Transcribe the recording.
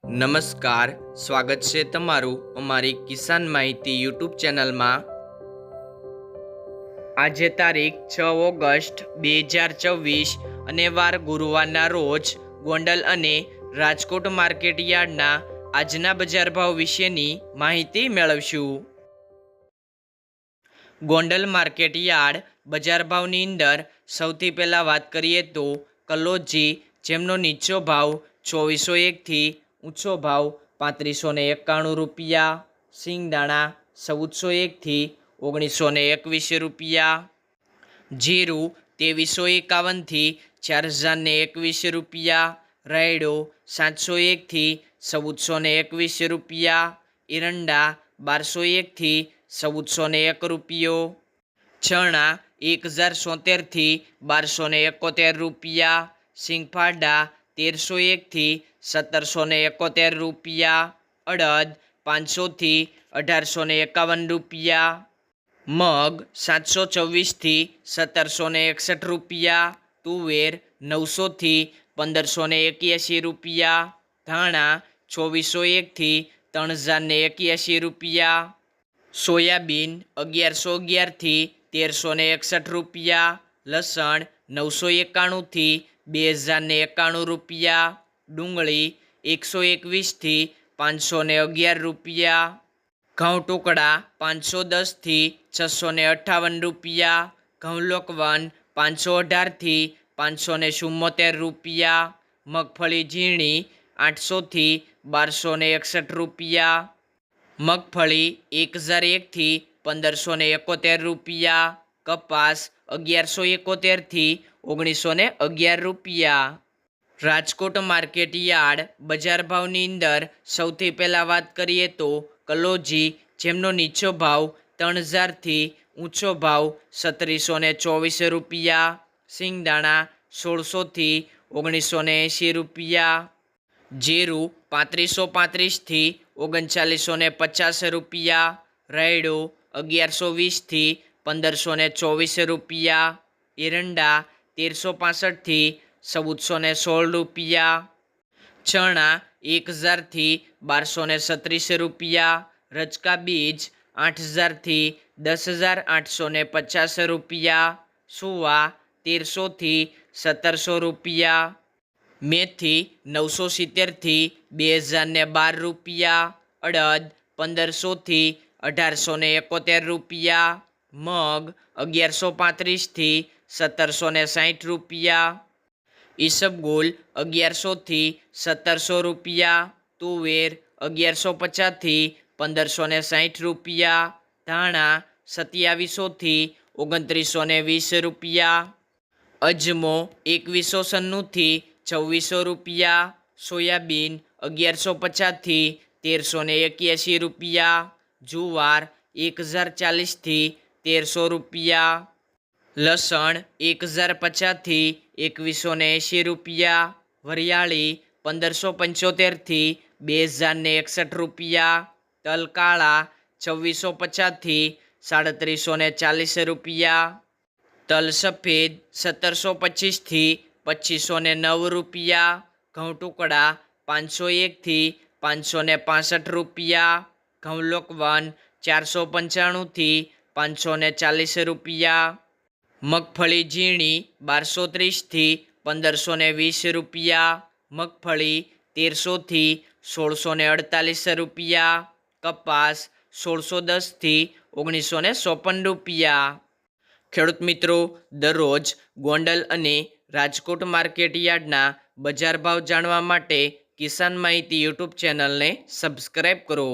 નમસ્કાર, સ્વાગત છે તમારું અમારી કિસાન માહિતી યુટ્યુબ ચેનલમાં। આજે તારીખ 6 ઓગસ્ટ 2024 અને વાર ગુરુવારના રોજ ગોંડલ અને રાજકોટ માર્કેટ યાર્ડના આજના બજાર ભાવ વિશેની માહિતી મેળવશું। ગોંડલ માર્કેટ યાર્ડ બજાર ભાવની અંદર સૌથી પહેલાં વાત કરીએ તો કલોજી, જેમનો નીચો ભાવ 2401 થી ઊંચો ભાવ 3591 રૂપિયા, સિંગદાણા 1401 થી 1921 રૂપિયા, જીરું 2351 થી 4021 રૂપિયા, રાયડો 701 થી 1421 રૂપિયા, એરંડા 1201 થી 1401 રૂપિયો, ચણા 1076 થી 1271 રૂપિયા, સિંગફાડા 1301 થી 1771 રૂપિયા, અડદ 500 થી 1851 રૂપિયા, મગ 724 થી 1761 રૂપિયા, તુવેર 900 થી 1581 રૂપિયા, ધાણા 2401 થી 3081 રૂપિયા, સોયાબીન 1111 થી 1361 રૂપિયા, લસણ 991 થી 2091 રૂપિયા, ડુંગળી 121 થી 511 રૂપિયા, ઘઉં ટુકડા 510 થી 658 રૂપિયા, ઘઉં લોકવન 518 થી 574 રૂપિયા, મગફળી ઝીણી 800 થી 1261 રૂપિયા, મગફળી 1001 થી 1571 રૂપિયા, કપાસ 1171 થી 1911 રૂપિયા। રાજકોટ માર્કેટ યાર્ડ બજાર ભાવની અંદર સૌથી પહેલાં વાત કરીએ તો કલોજી, જેમનો નીચો ભાવ 3000 થી ઊંચો ભાવ 3724 રૂપિયા, સિંગદાણા 1600 થી 1980 રૂપિયા, જીરું 3535 થી 3950 રૂપિયા, રાયડો 1120 થી 1524 રૂપિયા, એરંડા 1365 થી 1416 રૂપિયા, ચણા 1000 થી 1236 રૂપિયા, રચકા બીજ 8000 થી 10850 રૂપિયા, સુવા 1300 થી 1700 રૂપિયા, મેથી 970 થી 2012 રૂપિયા, અડદ 1500 થી 1871 રૂપિયા, મગ 1135 થી 1760 રૂપિયા, ઈસબગુલ 1100 થી 1700 રૂપિયા, તુવેર 1150 થી 1560 રૂપિયા, ધાણા 2700 થી 2920 રૂપિયા, અજમો 2190 થી 2400 રૂપિયા, સોયાબીન 1150 થી 1381 રૂપિયા, જુવાર 1040 થી 1300 રૂપિયા, લસણ 1050 થી 2180 રૂપિયા, વરિયાળી 1575 થી 2061 રૂપિયા, તલ કાળા 2650 થી 3740 રૂપિયા, તલ સફેદ 1725 થી 2509 રૂપિયા, ઘઉં ટુકડા 501 થી 565 રૂપિયા, ઘઉં લોકવન 495 થી 540 રૂપિયા, મગફળી ઝીણી 1230 થી 1520 રૂપિયા, મગફળી 1300 થી 1648 રૂપિયા, કપાસ 1610 થી 1954 રૂપિયા। ખેડૂત મિત્રો, દરરોજ ગોંડલ અને રાજકોટ માર્કેટ યાર્ડના બજાર ભાવ જાણવા માટે કિસાન માહિતી યુટ્યુબ ચેનલને સબસ્ક્રાઈબ કરો।